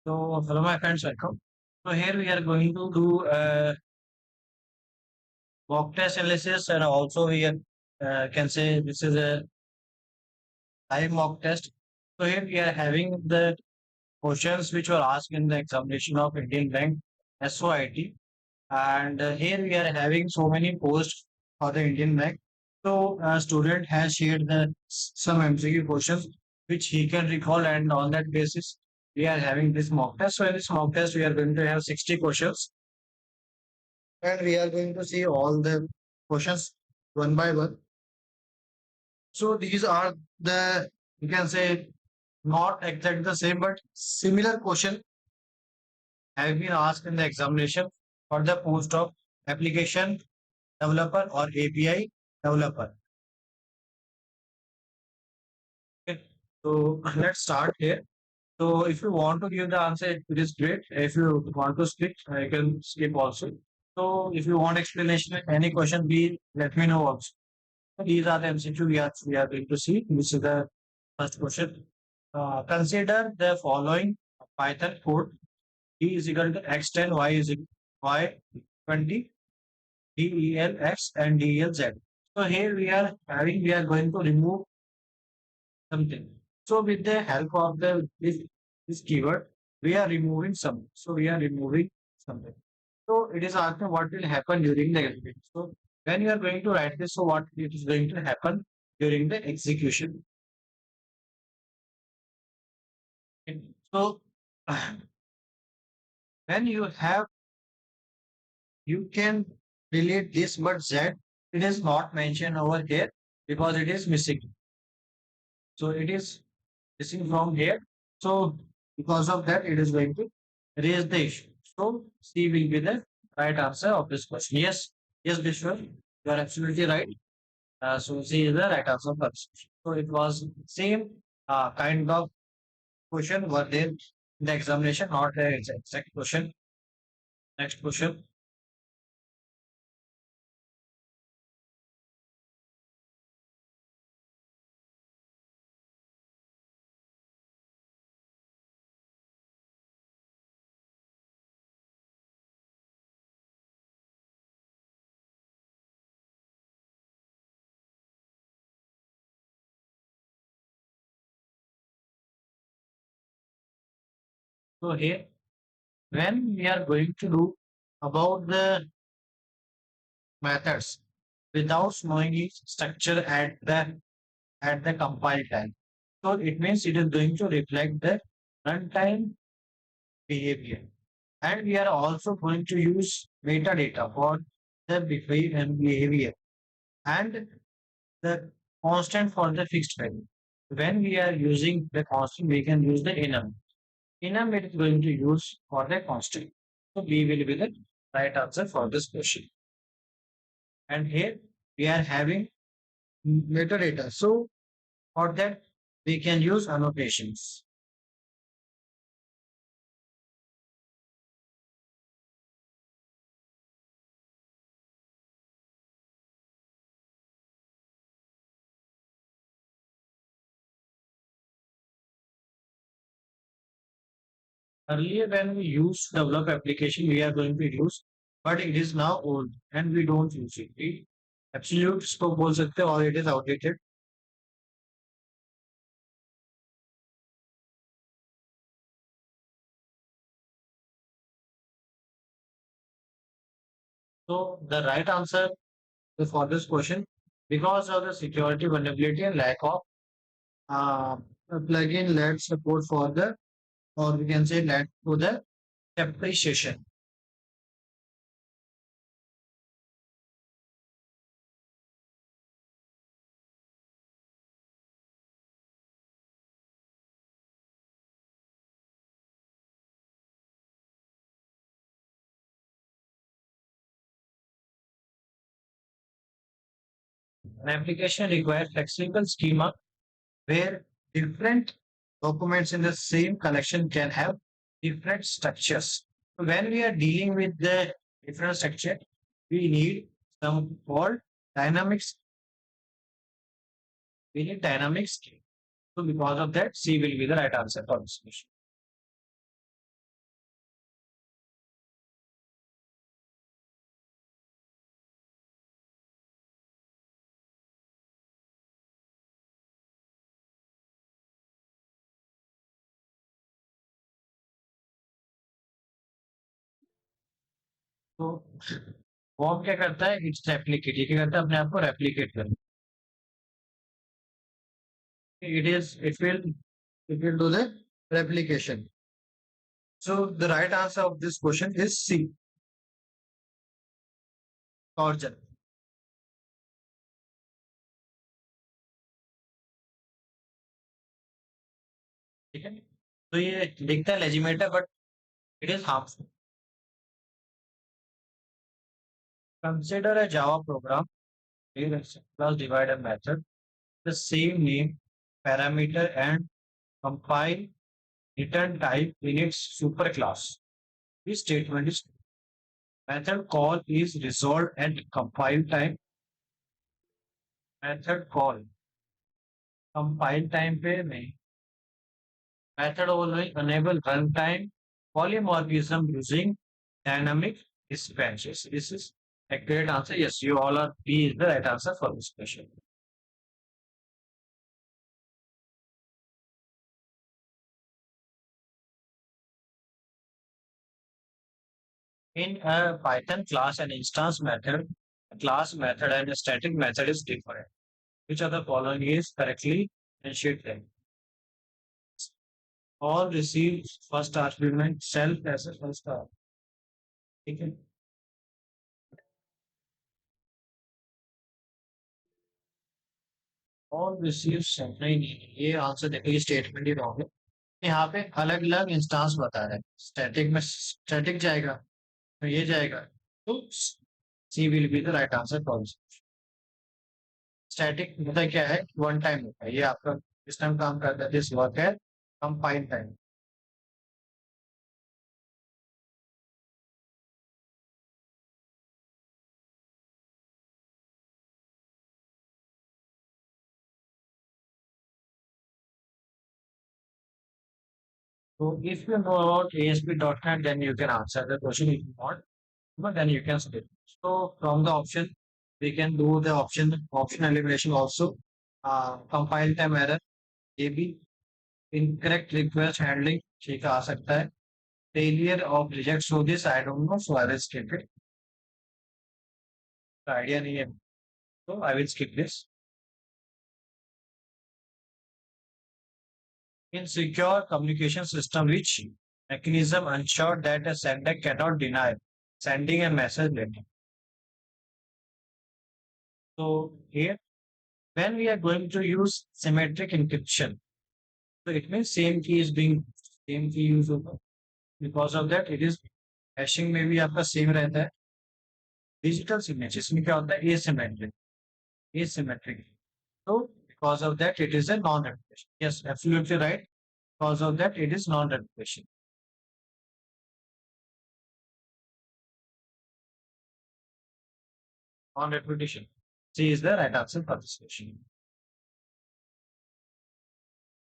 So, hello, my friends, welcome. So, here we are going to do mock test analysis, and also we can say this is a live mock test. So, here we are having the questions which were asked in the examination of Indian Bank SOIT, and here we are having so many posts for the Indian Bank. So, a student has shared some MCQ questions which he can recall, and on that basis, we are having this mock test. So, in this mock test, we are going to have 60 questions and we are going to see all the questions one by one. So these are the, you can say, not exactly the same, but similar question have been asked in the examination for the post of application developer or API developer. Okay. So let's start here. So if you want to give the answer, it is great. If you want to skip, I can skip also. So if you want explanation, any question, please let me know also. These are the MCQ we are going to see. This is the first question. Consider the following Python code. D is equal to x10, y is equal y20, del x and del z. So here we are going to remove something. So with the help of this keyword, we are removing something. So we are removing something. So it is asking what will happen during the execution. So when you are going to write this, so what it is going to happen during the execution. So when you have, you can delete this, but Z it is not mentioned over here because it is missing. So it is missing from here. So because of that, it is going to raise the issue. So C will be the right answer of this question. Yes, yes, Vishwa, you are absolutely right. So C is the right answer for this question. So it was same kind of question were there in the examination, not the exact question. Next question. So here, when we are going to do about the methods without knowing its structure at the compile time. So it means it is going to reflect the runtime behavior. And we are also going to use metadata for the behavior and the constant for the fixed value. When we are using the constant, we can use the enum. Enum it is going to use for the constant. So B will be the right answer for this question. And here we are having metadata. So for that, we can use annotations. Earlier, when we used to develop application, we are going to use, but it is now old and we don't use it. We absolute इसको बोल सकते हैं, or it is outdated. So the right answer for this question, because of the security vulnerability and lack of uh, a plugin led support for the, or we can say led to the depreciation. An application requires flexible schema where different documents in the same collection can have different structures. So when we are dealing with the different structure, we need some called dynamics. We need dynamics. So because of that, C will be the right answer for this question. तो form क्या करता है, it's replicate, ये क्या करता है, अपने आप को रेप्लिकेट करता है, it will do the replication. So the right answer of this question is C, torsion. ठीक है, तो ये दिखता है legitimate but it is harmful. Consider a Java program plus divider method, the same name, parameter and compile return type in its superclass. This statement is method call is resolved at compile time. Method call compile time पे नहीं. Method will enable runtime polymorphism using dynamic dispatches. This is a great answer. Yes, you all are B is the right answer for this question. In a Python class and instance method, a class method and a static method is different. Which of the following is correctly differentiate them? All receive first argument self as a first argument. ठीक है, all receive self नहीं, ये answer देखो, ये statement ही wrong है. यहाँ पे अलग अलग इंस्टांस बता रहे हैं. स्टैटिक में स्टैटिक जाएगा तो ये जाएगा, तो C will be the right answer for. Static होता क्या है, वन टाइम होता है, ये आपका सिस्टम काम करता है, दिस वर्क है compile time. So if you know about ASP.NET, then you can answer the question. If you want, but then you can skip. So from the option, we can do the option elimination also. Compile time error, AB, incorrect request handling, ठीक है, आ सकता है. Failure of reject, so this I don't know, so I will skip it. The idea नहीं है, so I will skip this. In secure communication system, which mechanism ensure that a sender cannot deny sending a message later? So here, when we are going to use symmetric encryption, so it means same key use होगा. Because of that, it is hashing में भी आपका same रहता है. Digital signature इसमें क्या होता है, asymmetric. So because of that, it is a non-repetition. Yes, absolutely right. Because of that, it is non-repetition. Non-repetition. C is the right answer for this question.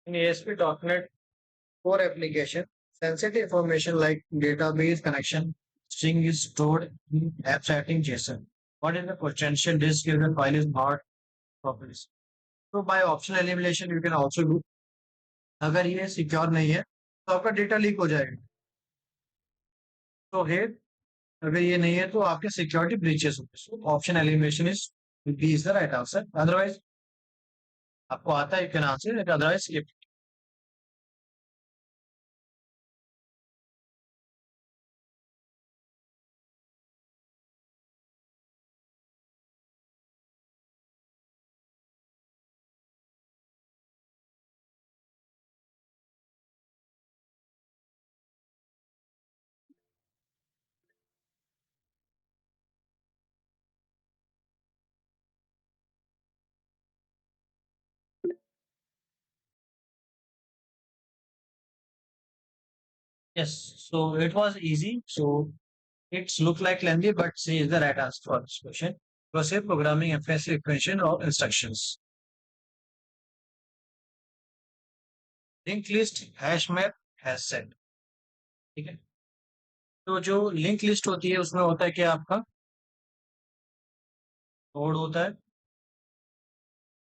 In ASP.NET Core application, sensitive information like database connection string is stored in abstracting JSON. What is the potential risk if the file is not properly? So by optional elimination, you can also do. अगर ये secure नहीं है तो आपका data leak हो जाएगा. तो है, अगर ये नहीं है तो आपके सिक्योरिटी ब्रीचेस होंगे. So option elimination is B is the right answer. Otherwise आपको आता है, you can answer, otherwise skip. Yes, so it was easy. So it's look like lengthy, but C is the right answer for this question. Proceed programming FS equation or instructions. Link list, hash map, hash set. ठीक है, तो जो link list होती है उसमें होता है क्या, आपका कोड होता है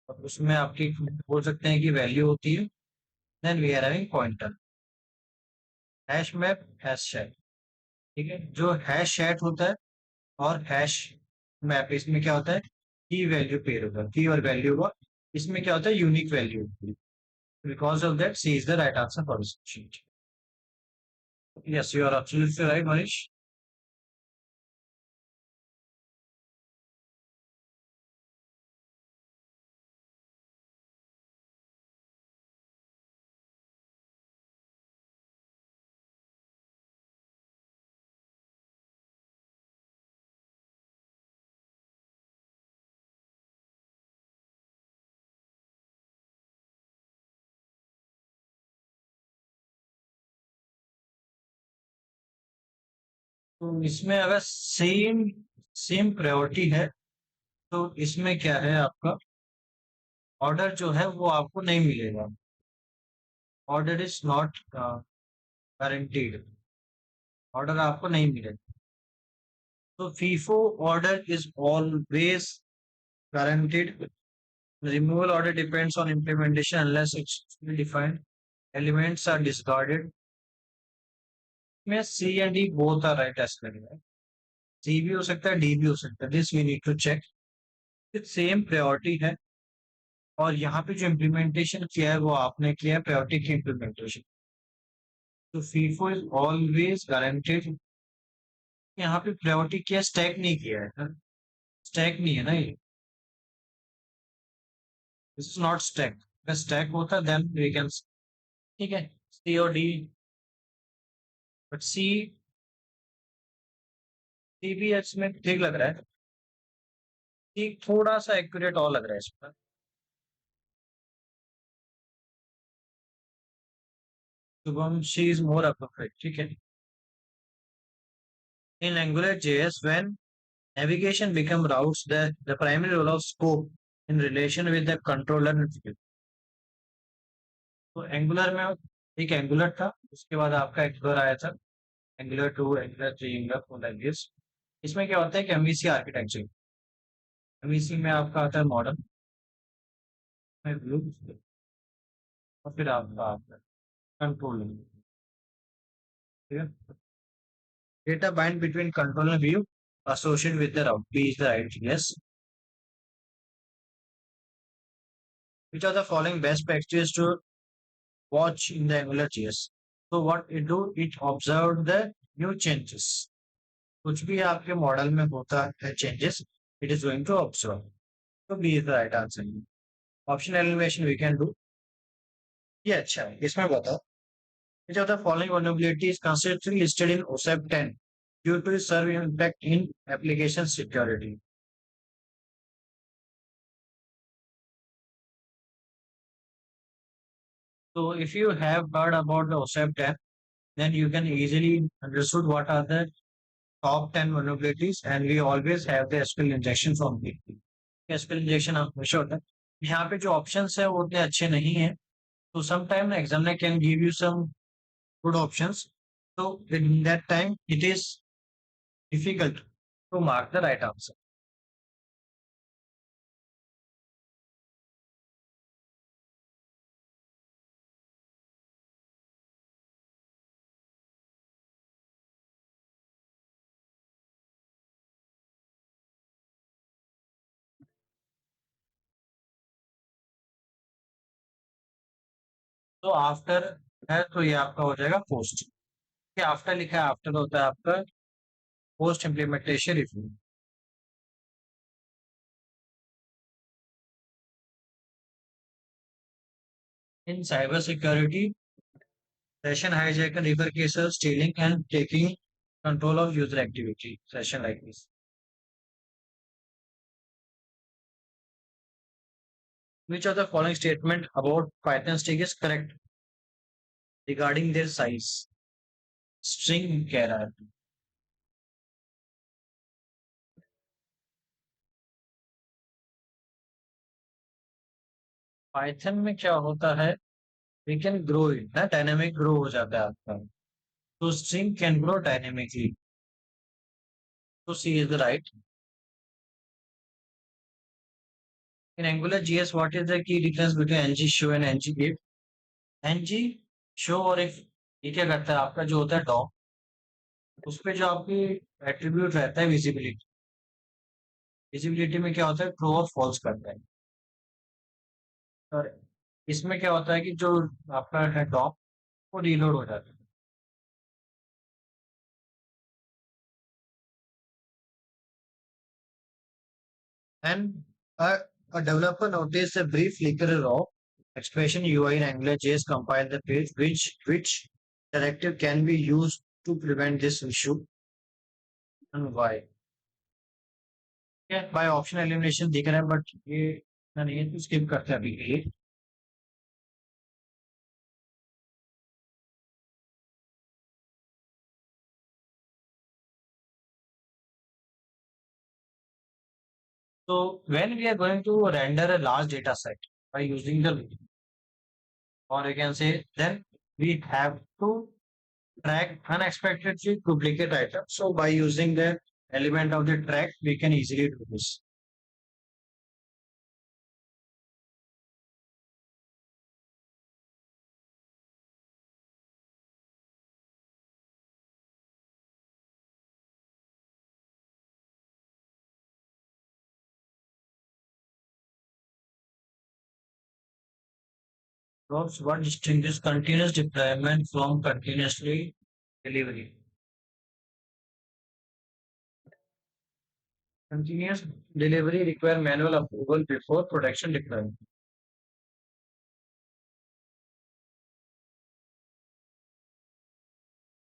और उसमें आपकी बोल सकते हैं कि वैल्यू होती है. Then we are having pointer. Hash map, hash set. ठीक है, जो हैश सेट होता है और हैश मैप, इसमें क्या होता है, की वैल्यू पेयर होगा, की और वैल्यू का, इसमें क्या होता है, unique value. Because of that C is the right answer for this question. Yes, you are absolutely right Manish. तो इसमें अगर सेम सेम प्रायोरिटी है, तो इसमें क्या है आपका, ऑर्डर जो है वो आपको नहीं मिलेगा। Order is not guaranteed, order आपको नहीं मिलेगा। तो FIFO order is always guaranteed. Removal order depends on implementation unless it's defined. Elements are discarded. में C and D both are right as करेंगे। सी भी हो सकता है, डी भी हो सकता है, this we need to check. Same priority है, और यहाँ पे जो इम्प्लीमेंटेशन किया है वो आपने किया है प्रायोरिटी की इम्प्लीमेंटेशन। तो फीफो इज ऑलवेज गारंटेड। यहाँ पे प्रायोरिटी किया, स्टैक नहीं किया है, स्टैक नहीं है ना ये, दिस इज नॉट स्टैक। अगर स्टैक होता देन वी कैन, ठीक है, सी और डी। बट सी भी इसमें ठीक लग रहा है, सी थोड़ा सा एक्यूरेट और लग रहा है इसमें। Shubham, she is more appropriate, ठीक है। In Angular JS, when navigation become routes, the primary role of scope in relation with the controller field. तो एंगुलर में एक एंगुलर था, उसके बाद आपका एक्सप्लोर आया था, angular 2, angular 3, angular 4, like this. इसमें क्या होता है कि एमवीसी आर्किटेक्चर, एमवीसी में आपका आता है मॉडल में व्यू, और फिर आपका आता है कंट्रोल, ठीक है। Data bind between control and view associated with the route, P is the right, yes. Which are the following best practices to watch in the Angular JS? So what it do, it observe the new changes. कुछ भी आपके model में होता है changes, it is going to observe. तो B is the right answer. Option elimination we can do. ये अच्छा है, इसमें बताओ, which of the following vulnerability is consistently listed in OSAP 10 due to its serve impact in application security? So if you have heard about the OSAP 10, then you can easily understood what are the top 10 vulnerabilities, and we always have the SQL injection from it. SQL injection हमेशा होता है। यहाँ पे जो options है वो उतने अच्छे नहीं है, तो sometime examiner can give you some good options, so in that time it is difficult to mark the right answer. तो आफ्टर है तो ये आपका हो जाएगा पोस्ट। आफ्टर लिखा है, आफ्टर होता है आपका post implementation review. In cyber security, session hijacker, replication, stealing, and taking control of user activity. Session like this. Which of the following statement about Python string is correct regarding their size? String कह रहा है। Python में क्या होता है, we can grow it ना, dynamic grow हो जाता है आपका, तो स्ट्रिंग कैन ग्रो डायनेमिकली। तो C is the right. In Angular JS, what is the key difference between ng show and ng if? ng show और if, ये क्या करता है आपका जो होता है डॉम, उस पे जो आपकी एट्रीब्यूट रहता है विजिबिलिटी, विजिबिलिटी में क्या होता है, ट्रू और फॉल्स करता है। और इसमें क्या होता है कि जो आपका है डॉक, वो रीलोड हो जाता है। And a developer noticed a brief flicker of expression UI in AngularJS compile the page, which directive can be used to prevent this issue and why. Yeah, by option elimination दिख रहा है, but ये इतना नहीं है, तो skip करते हैं अभी के लिए। So when we are going to render a large data set by using the, or you can say, then we have to track unexpectedly duplicate items. So by using the element of the track, we can easily do this. Roles what distinguishes continuous deployment from continuously delivery. Continuous delivery require manual approval before production deployment.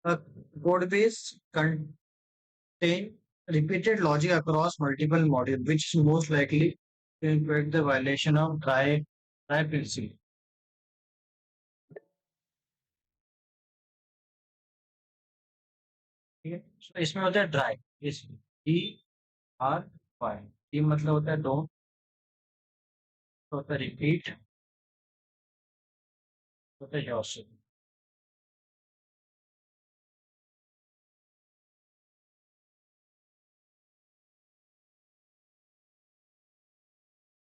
A code base contain repeated logic across multiple modules, which is most likely to impact the violation of try principle. ठीक है, so इसमें होता है dry, इस DRY, ये मतलब होता है डोंट, होता है रिपीट, होता है yourself.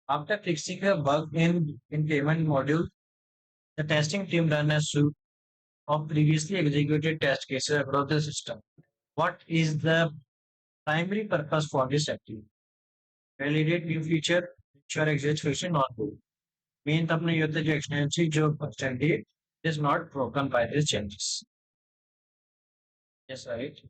After fixing a bug in payment module, the testing team ran a suite of previously executed test cases across the system. What is the primary purpose for this activity? Validate new feature, ensure exit function not broken. Main अपने ये होता है जो extension जो functionality is not broken by these changes. Yes, right.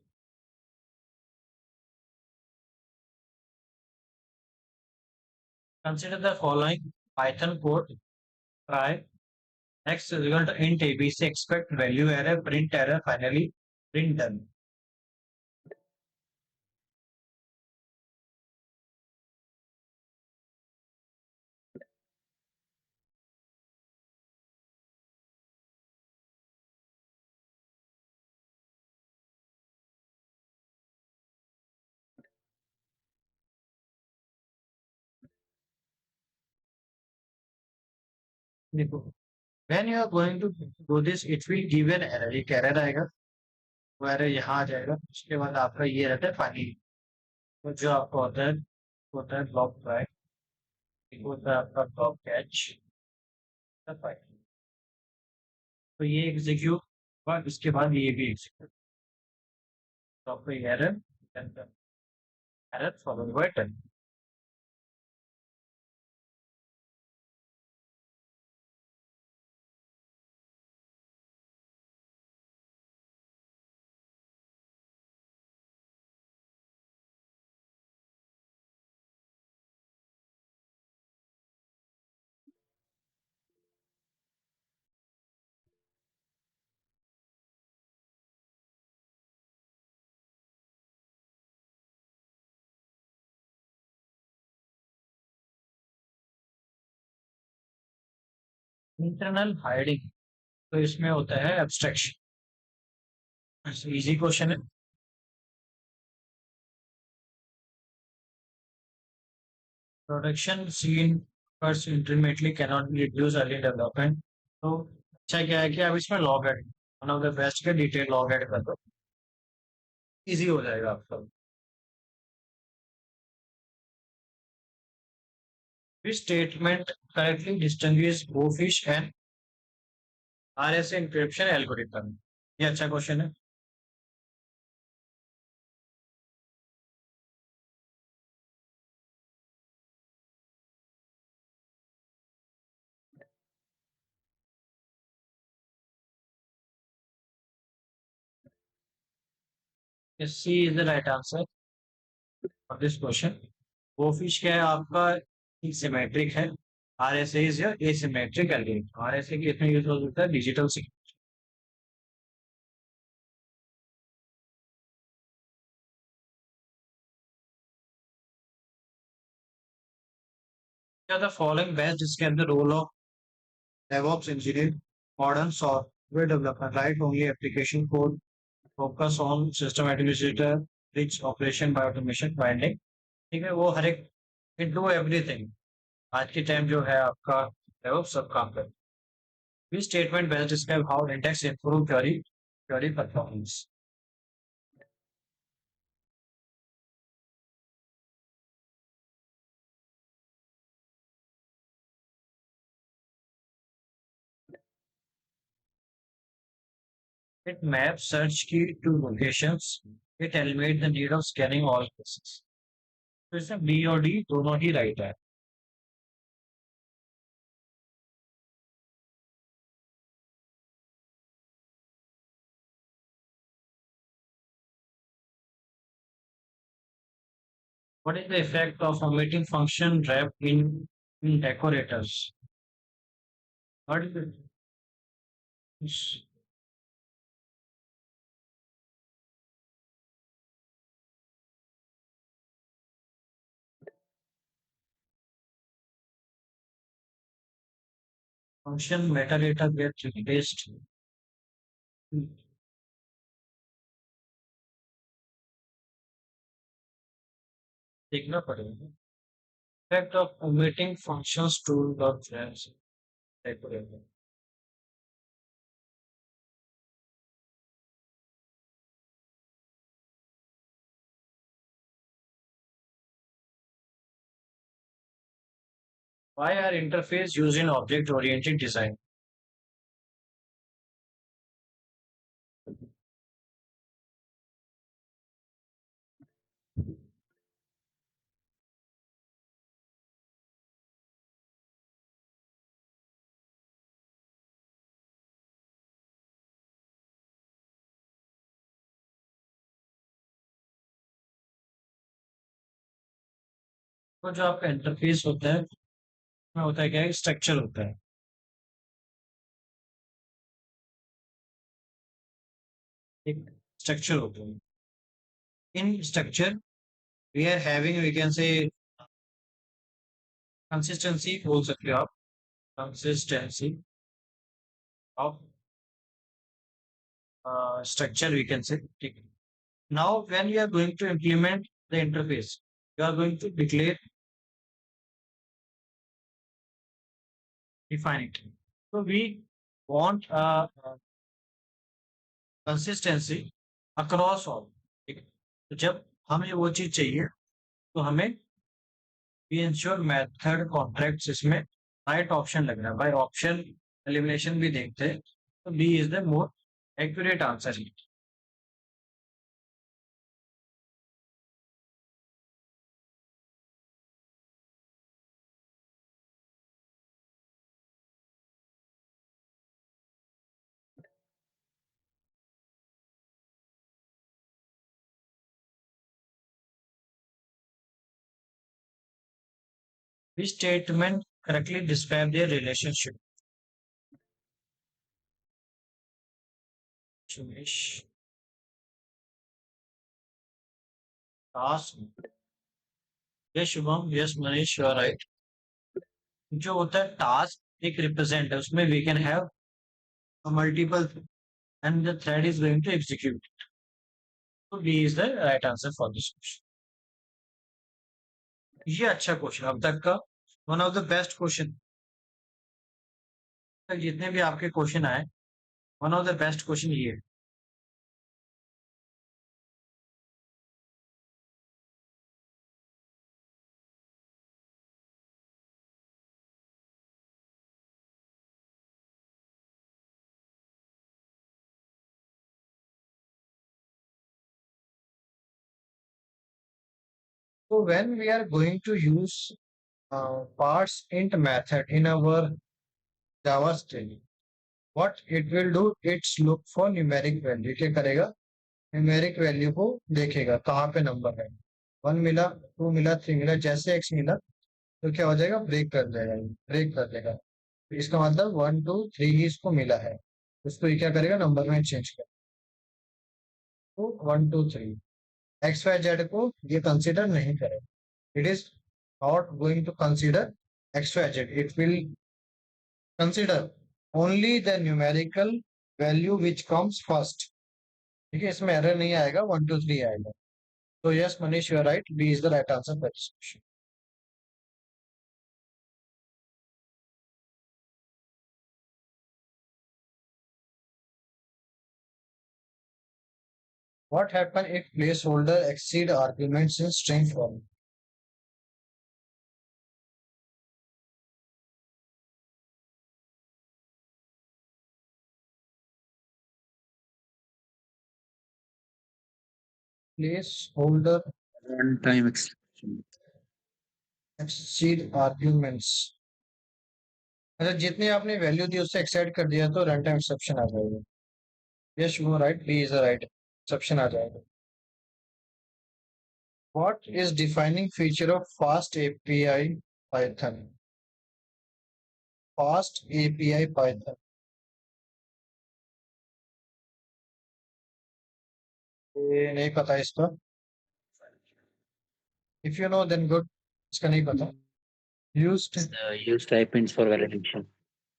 Consider the following Python code. Try X result int ABC expect value error print error finally print done. देखो, when you are going to do this, it will give an error. एक error आएगा, वो error यहाँ आ जाएगा, उसके बाद आपका ये रहता है finally, तो जो आपको होता है block try, एक होता है आपका block catch, तो ये एग्जीक्यूट हुआ, उसके बाद ये भी एग्जीक्यूट, तो आपको ये error followed by turn. Internal hiding, तो इसमें होता है एब्स्ट्रैक्शन। इजी क्वेश्चन है। Production scene first intermittently cannot be reduced early development, तो अच्छा क्या है कि आप इसमें log add, one of the best के डिटेल लॉग ऐड कर दो, इजी हो जाएगा आपका। This statement correctly distinguishes Bofish and RSA encryption algorithm। ये अच्छा क्वेश्चन है। C is the right answer for this question. वो फिश क्या है आपका, सिमेट्रिक है। R S is asymmetric element. R S A key इसमें यूज होता है digital signature. The following best describe the role of DevOps engineer, modern software development, write only application code, focus on system administrator, rich operation by automation binding। ठीक है, वो हर एक do everything आज के time जो है आपका DevOps सब काम कर। This statement best describe how index improve query performance। It maps search key to locations। It eliminate the need of scanning all places। तो इसमें बी और डी दोनों ही राइट है। What is the effect of omitting function wrap in decorators? What is it? Function metadata gets replaced। देखना पड़ेगा। Effect of omitting functions tool dot js decorator। Why are interface used in object oriented design? तो जो आपका interface होता है उसमें होता है क्या है, स्ट्रक्चर होता है। एक स्ट्रक्चर होता है। In structure we are having we can say consistency बोल सकते हो आप। Consistency of structure we can say। ठीक है। Now when you are going to implement the interface, you are going to declare define it। So we want consistency across all। ठीक है। तो जब हमें वो चीज चाहिए तो हमें we ensure method contracts इसमें राइट ऑप्शन लग रहा है। बाय ऑप्शन एलिमिनेशन भी देखते हैं तो B is the more accurate answer. This statement correctly describe their relationship। Sumesh, task। Yes Shubham, yes Manish, you are right. जो होता है टास्क एक रिप्रेजेंट है, उसमें we can have multiple and the thread is going to execute. तो B is the right answer for this question. ये अच्छा question अब तक का one of the best question. जितने भी आपके क्वेश्चन आए one of the best question ये है। So when we are going to use parse int method in our Java string, what it will do, it's look for numeric value। क्या करेगा, numeric value को देखेगा कहाँ पे number है। 1 मिला, 2 मिला, 3 मिला, जैसे एक्स मिला तो क्या हो जाएगा, ब्रेक कर देगा, ब्रेक कर देगा। तो इसका मतलब 1 2 3 ही इसको मिला है, उसको ये क्या करेगा, नंबर में चेंज कर। तो 1 2 3 एक्स वाई जेड को ये कंसिडर नहीं करेगा। It is not going to consider X Y Z, it will consider only the numerical value which comes first. ठीक है, इसमें एरर नहीं आएगा, 1 2 3 आएगा। तो yes Manish, you are right, B is the right answer for this question. What happen if placeholder exceed arguments in string form? Placeholder Runtime exception. exceed arguments। अच्छा, जितनी आपने वैल्यू दी उससे एक्सेड कर दिया तो रन टाइम एक्सेप्शन आ जाएगा। Yes you right, B is the right exception आ जाएगा। What is defining feature of fast API Python? Fast API Python। ये नहीं पता इसका। If you know then good, इसका नहीं पता। Used Use type hints for validation.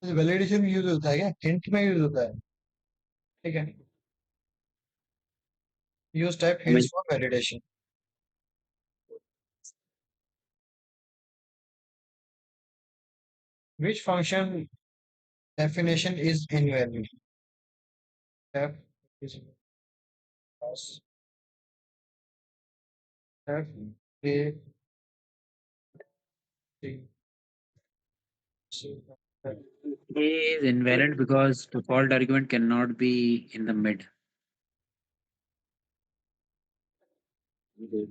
Validation में यूज होता है क्या, हिंट में यूज होता है? ठीक है, use type I mean, hints for validation। Which function definition is invalid? F is plus F A C C F. A is invalid because default argument cannot be in the mid. Okay.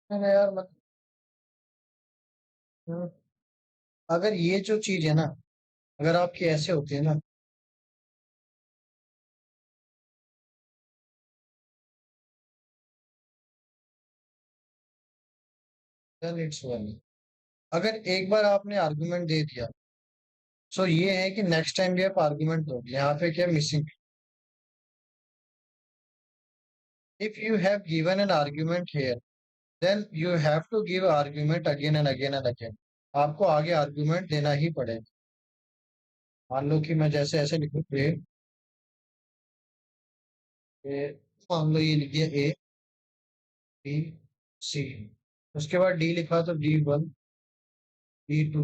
है ना यार, अगर ये जो चीज है ना, अगर आपकी ऐसे होती है ना, then it's well। अगर एक बार आपने आर्गुमेंट दे दिया, सो ये है कि नेक्स्ट टाइम भी आप आर्गुमेंट दोगे, यहाँ पे क्या missing. If you have given an argument here, then you have to give argument again and again and again. आपको आगे आर्गुमेंट देना ही पड़ेगा। मान लो कि मैं जैसे ऐसे लिखूं ए, मान लो ये लिख दिया ए बी सी, उसके बाद डी लिखा तो D1 D2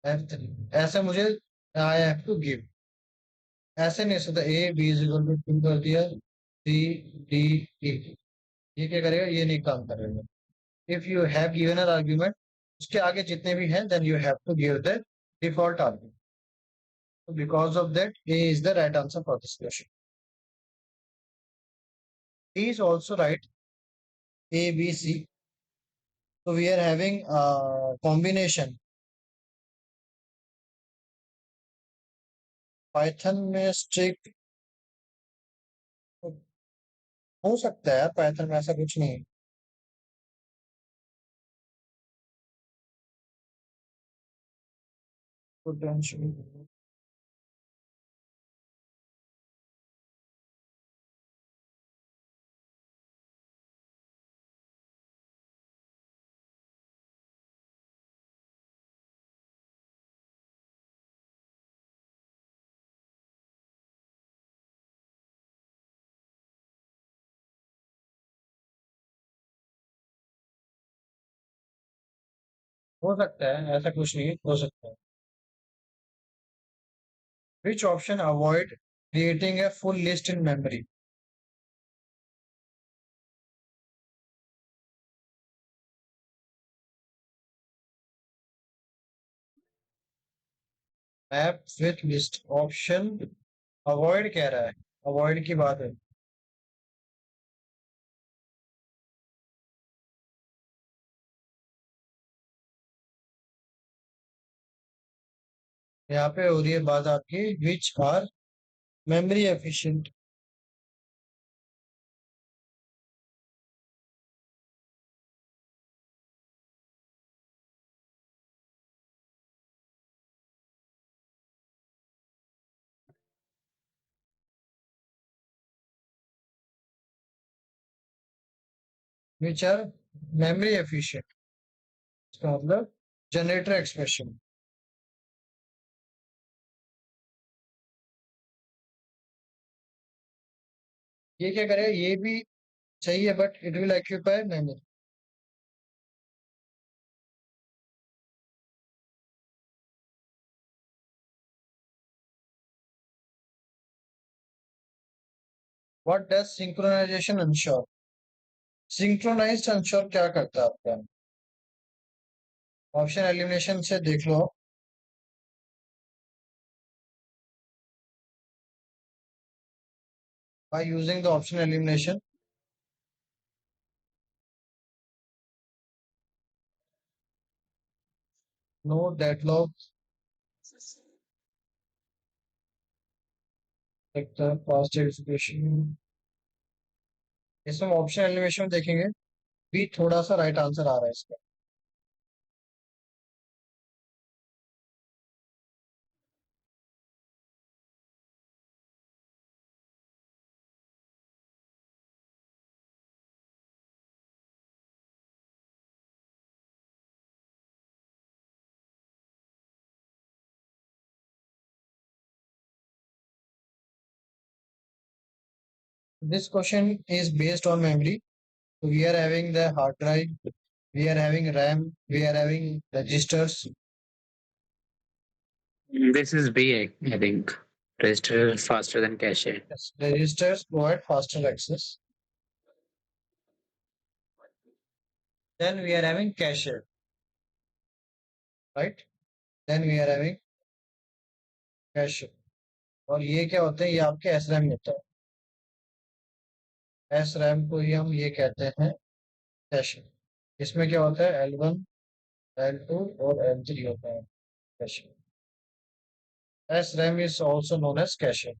F3, ऐसे मुझे आई हैव टू गिव। ऐसे नहीं सकता A B is equal to 2 कर दिया, सी डी ई, ये क्या करेगा, ये नहीं काम करेगा। If you have given an argument, उसके आगे जितने भी हैं, then you have to give the default argument. So because of that, A is the right answer for this question. D is also right. A, B, C. So we are having a combination। Python में strict हो सकता है यार, Python में ऐसा कुछ नहीं है। Potentially। हो सकता है, ऐसा कुछ नहीं है, हो सकता है। Which option avoid creating a full list in memory? Map with list option avoid कह रहा है, avoid की बात है। यहाँ पे हो रही है बात आपकी which are memory efficient। which are memory efficient, इसका मतलब जनरेटर एक्सप्रेशन। ये क्या करे, ये भी सही है but it will occupy memory. What does synchronization ensure? Synchronized ensure क्या करता है आपका? ऑप्शन एलिमिनेशन से देख लो। By using the option elimination, no deadlock, fast execution. इसमें ऑप्शन एलिमिनेशन देखेंगे भी, थोड़ा सा राइट आंसर आ रहा है इसका। This question is based on memory. So we are having the hard drive, we are having RAM, we are having registers. This is B, I think. Register faster than cache. Yes, registers provide faster access. Then we are having cache, right? Then we are having cache. और ये क्या होते हैं, ये आपके S RAM होता है। S RAM को ही हम ये कहते हैं कैशे। इसमें क्या होता है, L1, L2 और L3 होता है cache. As RAM is also known as cache.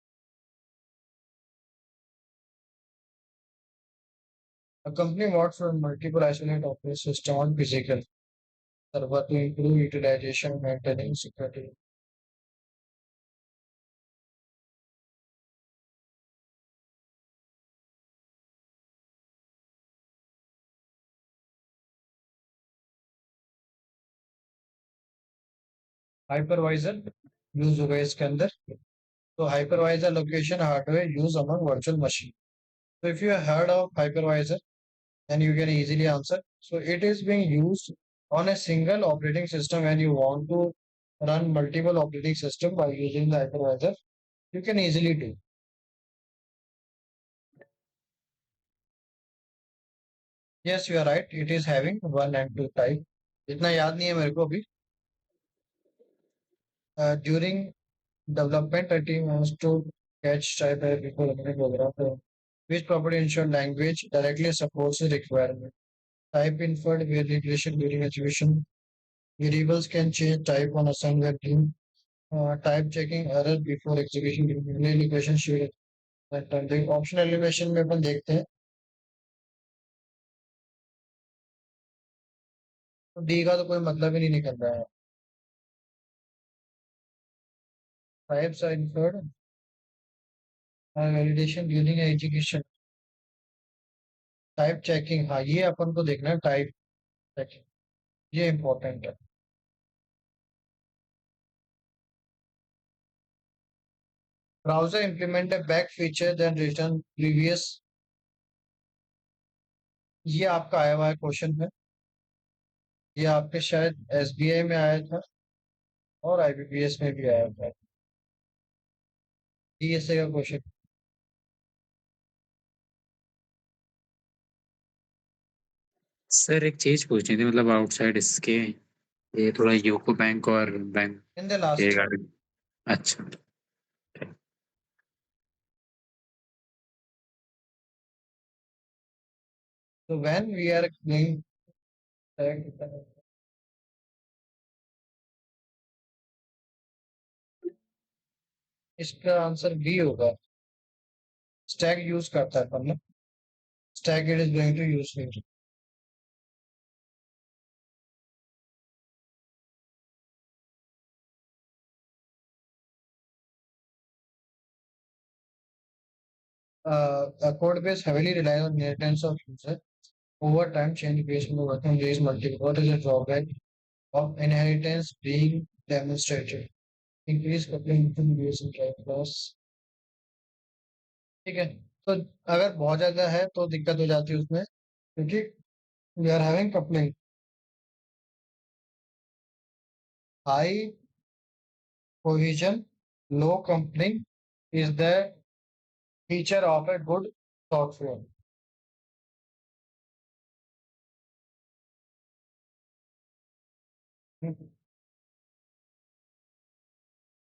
A company works for multiple isolated operating system on physical server to improve utilization, maintaining security. Hypervisor use होगा इसके अंदर। तो hypervisor location hardware use among virtual machine. So if you have heard of hypervisor, then you can easily answer. So it is being used on a single operating system when you want to run multiple operating system by using the hypervisor. You can easily do. Yes, you are right. It is having one and two type. इतना याद नहीं है मेरे को अभी। During development, a team wants to catch type error before running a program. So, which property ensure language directly supports the requirement? Type inferred variation during execution. Variables can change type on assigned value. Type checking error before execution during equation sheet. Option elimination में अपन देखते हैं तो D का तो कोई मतलब ही नहीं निकल रहा है। Types are inferred validation during education. Type checking, हाँ ये अपन को देखना है, टाइप चेकिंग ये इंपॉर्टेंट है। Browser implement a back feature then return previous। ये आपका आया हुआ है क्वेश्चन है। ये आपके शायद एसबीआई में आया था और आईबीपीएस में भी आया था। डीएसए का क्वेश्चन। सर एक चीज पूछनी थी, मतलब आउटसाइड इसके, ये थोड़ा यूको बैंक और बैंक इन द के लास्ट। रिगार्डिंग। अच्छा। तो व्हेन वी आर गोइंग, इसका आंसर बी होगा। स्टैक यूज करता है अपन। Stack it is going to use it. A code base heavily relies on inheritance of user. Over time, change based on the working days multiple. What is the drawback of inheritance being demonstrated? Increase coupling between base and class. ठीक है। तो अगर बहुत ज्यादा है तो दिक्कत हो जाती है उसमें, क्योंकि we are having coupling. High cohesion, low coupling is the feature of a good software.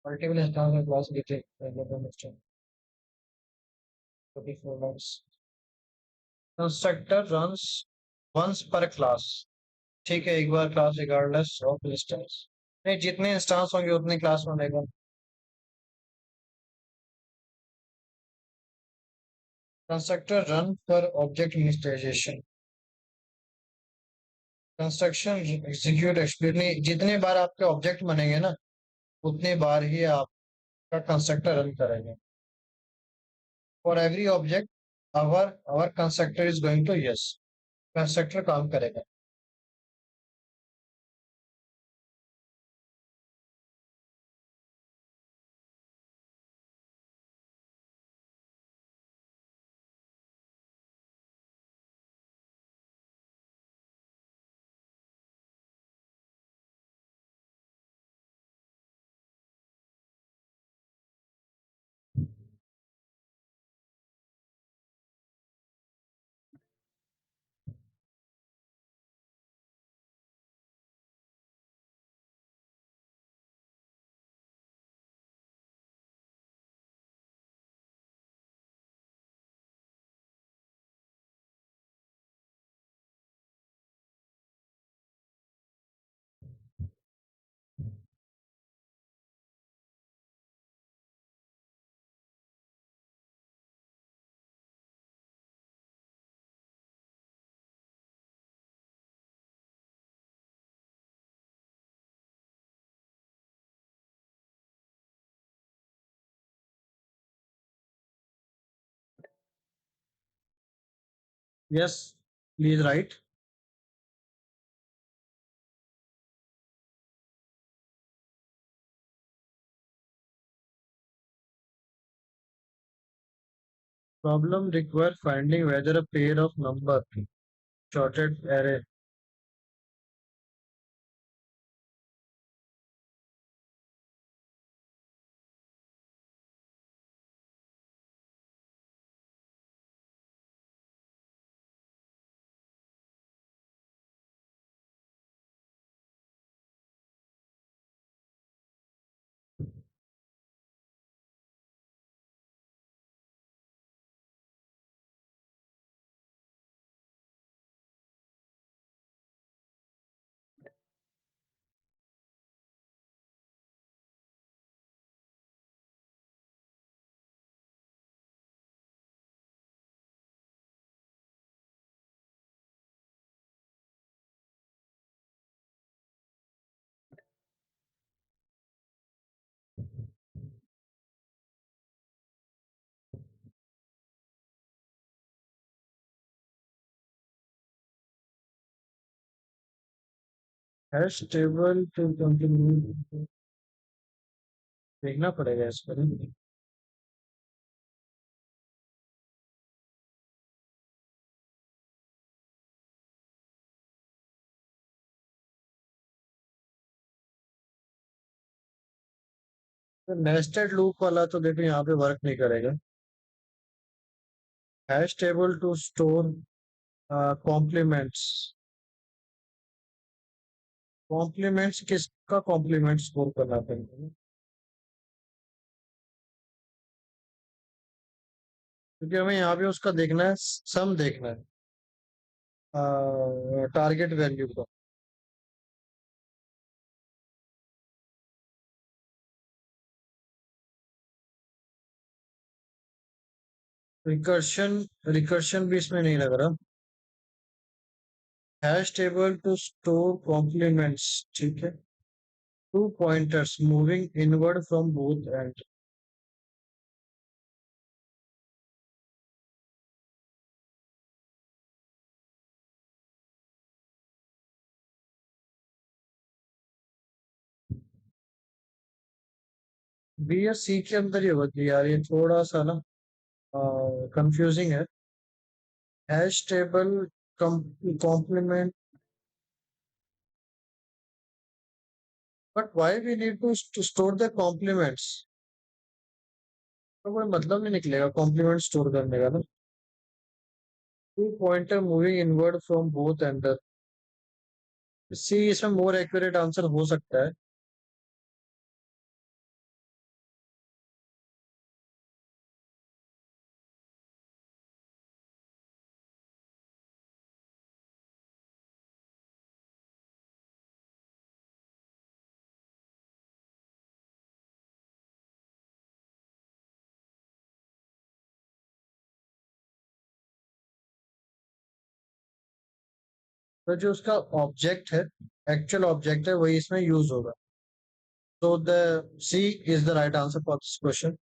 Multiple instances class getting instance 24 months. Constructor runs once per class. ठीक है, एक बार क्लास regardless of instance। नहीं, जितने इंस्टांस होंगे उतने class बनेगा। Constructor run पर object initialisation. Construction execute एक्सप्लिटली, जितने बार आपके ऑब्जेक्ट बनेंगे ना उतने बार ही आपका कंस्ट्रक्टर रन करेगा। For every object our constructor is going to yes, constructor काम करेगा। Yes, please right. Problem require finding whether a pair of number sorted array hash table to continue। देखना पड़ेगा इस पर। तो नेस्टेड लूप वाला तो देखो यहाँ पे वर्क नहीं करेगा। Hash table to store complements. Complements किसका कॉम्प्लीमेंट स्टोर करना पड़ेगा, क्योंकि हमें यहाँ पे उसका देखना है, सम देखना है टारगेट वैल्यू का। रिकर्शन, रिकर्शन भी इसमें नहीं लग रहा। Hash table to store complements, ठीक है। Two pointers moving inward from both end. B या सी के अंदर ही होती है यार, ये थोड़ा सा ना कंफ्यूजिंग है। Hash table complement, but why we need to store the complements, तो कोई मतलब नहीं निकलेगा कॉम्प्लीमेंट स्टोर करने का ना। Two pointer moving inward from both end. See इसमें मोर एक्यूरेट आंसर हो सकता है। तो जो उसका ऑब्जेक्ट है, एक्चुअल ऑब्जेक्ट है, वही इसमें यूज होगा। तो the C is the right answer for this question.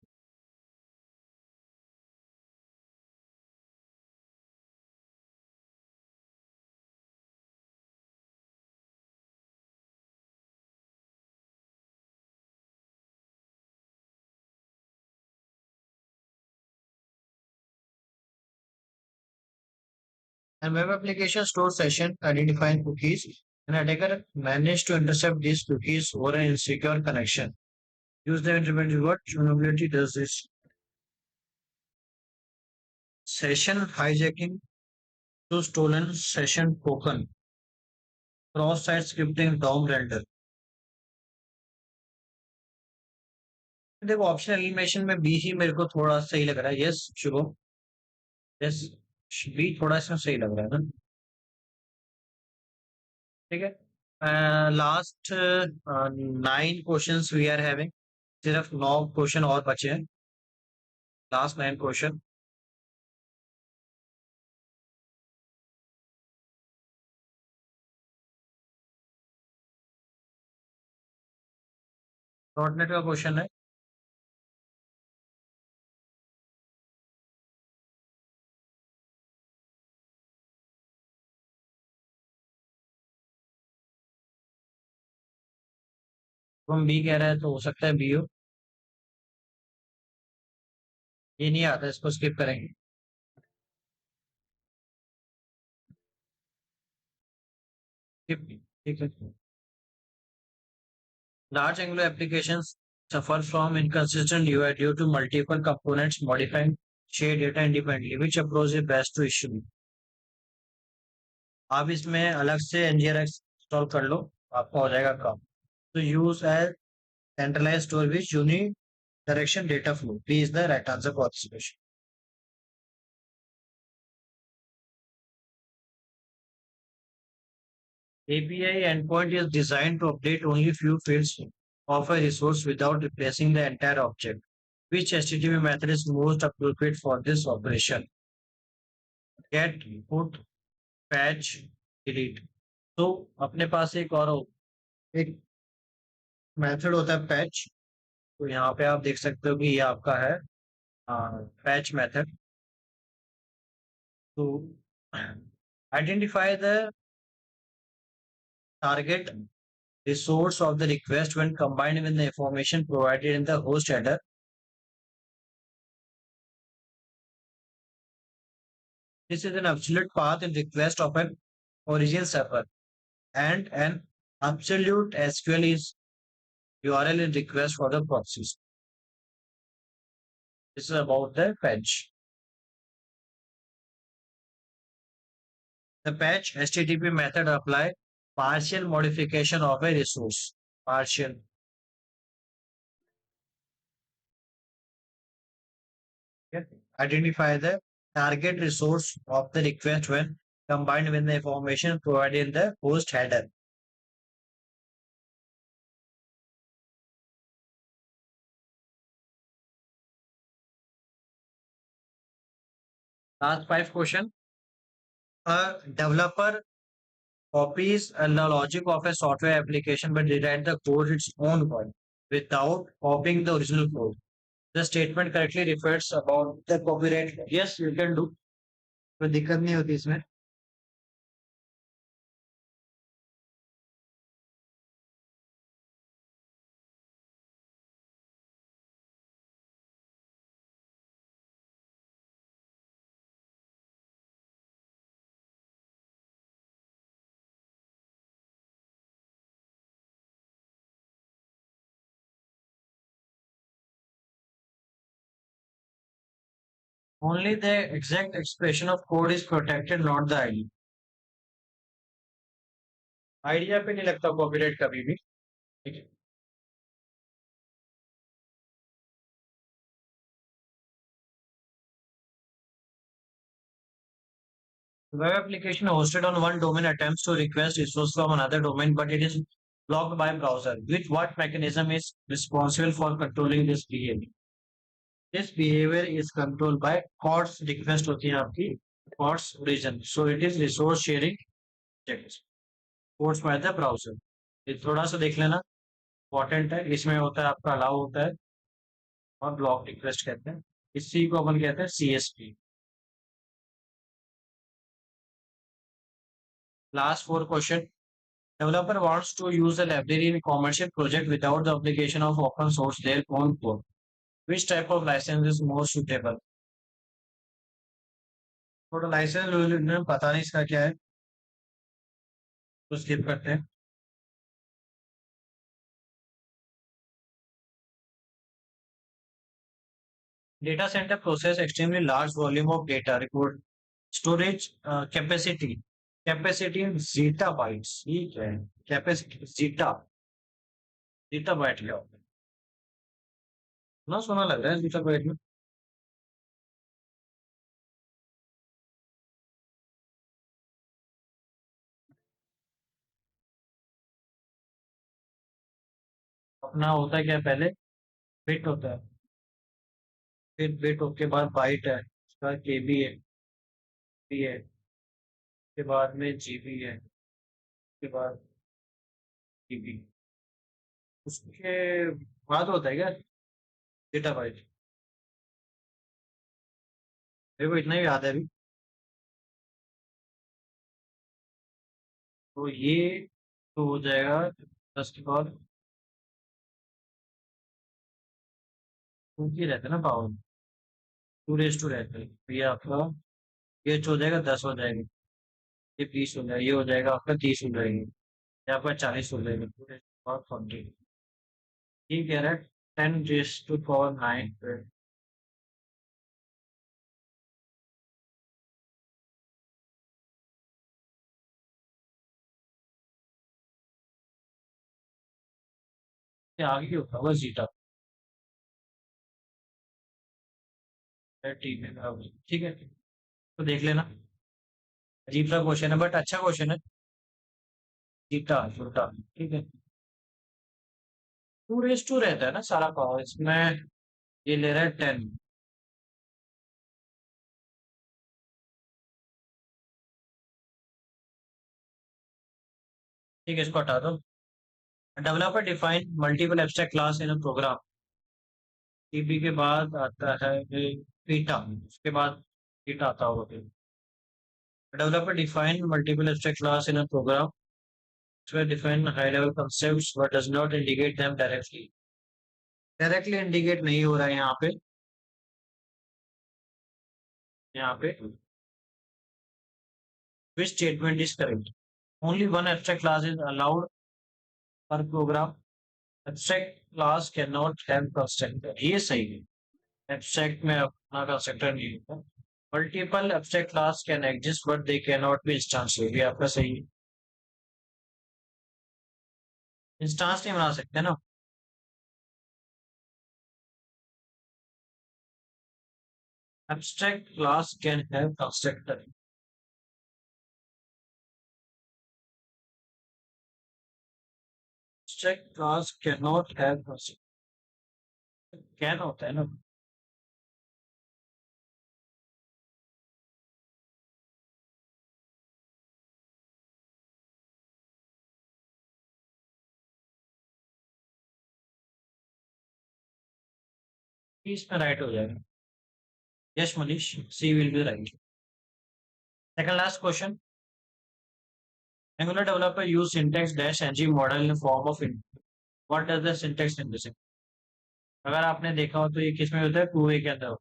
And web application stores session identifying cookies, and attacker managed to intercept these cookies over an insecure connection. Use the intervention. What vulnerability does this? Session hijacking to stolen session token. Cross-site scripting DOM render. देखो option elimination में B ही मेरे को थोड़ा सही लग रहा है। Yes Shubham, yes, B थोड़ा इसमें सही लग रहा है ना। ठीक है, last 9 questions we are having. सिर्फ 9 क्वेश्चन और बचे हैं, लास्ट 9 क्वेश्चन। डॉट नेट का क्वेश्चन है। तो हम बी कह रहे हैं तो हो सकता है बी हो। ये नहीं आता, इसको स्किप करेंगे। स्किप, ठीक है। Large Angular applications suffer from inconsistent UI due to multiple components modifying shared data independently. Which approach is best to issue? आप इसमें अलग से NGRX इंस्टॉल कर लो, आपका हो जाएगा काम। तो use as centralized store with unidirection data flow. B is the right answer for this question. API endpoint is designed to update only few fields of a resource without replacing the entire object. Which HTTP method is most appropriate for this operation? Get, put, fetch, delete. तो अपने पास एक method होता है patch. तो यहाँ पे आप देख सकते हो कि ये आपका है पैच मेथड। तो identify the target resource of the request when combined with the information provided in the host header. This is an absolute path in request of an origin server, and an absolute SQL is URL in request for the proxies. This is about the patch. The patch HTTP method apply partial modification of a resource. Partial. Okay. Identify the target resource of the request when combined with the information provided in the host header. Last five question. A developer copies the logic of a software application but rewrite the code its own way without copying the original code. The statement correctly refers about the copyright. Yes, you can do. कोई दिक्कत नहीं होती इसमें. Only the exact expression of code is protected, not the ID. Idea पे नहीं लगता copyright कभी भी. ठीक है. Web application hosted on one domain attempts to request resource from another domain, but it is blocked by browser. With what mechanism is responsible for controlling this behavior? This behavior is controlled by CORS request होती है आपकी CORS region. So it is resource sharing checks. Forced by the browser. ये थोड़ा सा देख लेना. Important है. इसमें होता है आपका allow होता है और block request कहते हैं. इसी को अपन कहते हैं CSP. Last four question. Developer wants to use the library in a commercial project without the application of open source their own code. Which type of license is more suitable? थोड़ा licence पता नहीं इसका क्या है, तो skip करते हैं. Data center process extremely large volume of data. Record storage capacity. Capacity in zettabytes. ठीक है. Capacity zettabyte क्या होता है? ना सुना लग रहा है zettabyte में. अपना होता है क्या पहले बिट होता है, फिर बिट के बाद बाइट है, उसका केबी है, पी है, के बाद में जीबी है, के बाद जीबी, उसके बाद होता है क्या डेटाबाइट. मेरे को इतना ही याद है अभी. तो ये तो हो जाएगा 10 के बाद क्योंकि रहता है ना पावर 2 रहता है, तो ये आपका ये हो जाएगा 10 हो जाएगा, ये 20 हो जाएगा, ये हो जाएगा आपका 30 हो जाएगी, ये आपका 40 हो जाएगा, 2 ठीक है. 10 to the power 9 ये आगे होता होगा जीटा. ठीक है अब ठीक है, तो देख लेना. अजीब सा क्वेश्चन है बट अच्छा क्वेश्चन है. जीटा छोटा ठीक है. 2 रहता है ना सारा पावर इसमें, ये ले रहा है 10. ठीक है, इसको हटा दो. Developer define multiple abstract class in a program. TP के बाद आता है पीटा, उसके बाद पीटा आता होगा फिर. Developer define multiple abstract class in a program. Software define high level concepts but does not indicate them directly. Directly indicate नहीं हो रहा है यहाँ पे. यहाँ पे which statement is correct? Only one abstract class is allowed per program. Abstract class cannot have constructor. ये सही है. एब्स्ट्रैक्ट में अपना कंस्ट्रक्टर नहीं होता। Multiple abstract class can exist but they can not be instance, ये भी आपका सही है। इंस्टांस नहीं बना सकते ना। Abstract class can have constructor. Abstract class can not have constructor, can होता है ना। 30 में राइट हो जाएगा। Yes Manish, C will be right. Second last question. Angular developer use syntax dash ng model in the form of input. What does the syntax in this? अगर आपने देखा हो तो ये किस में होता है, टू वे के अंदर,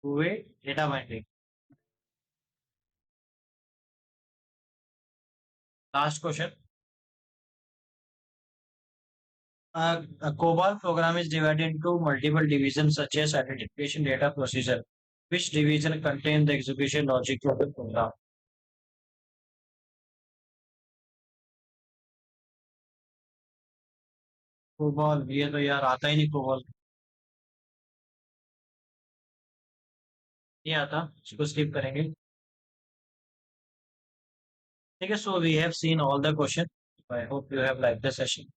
two way data binding. Last question. A COBOL program is divided into multiple divisions such as identification, data procedure. Which division contain the execution logic of the program? COBOL, ये तो यार आता ही नहीं COBOL, नहीं आता, इसको स्किप करेंगे। ठीक है, so we have seen all the question. I hope you have liked the session.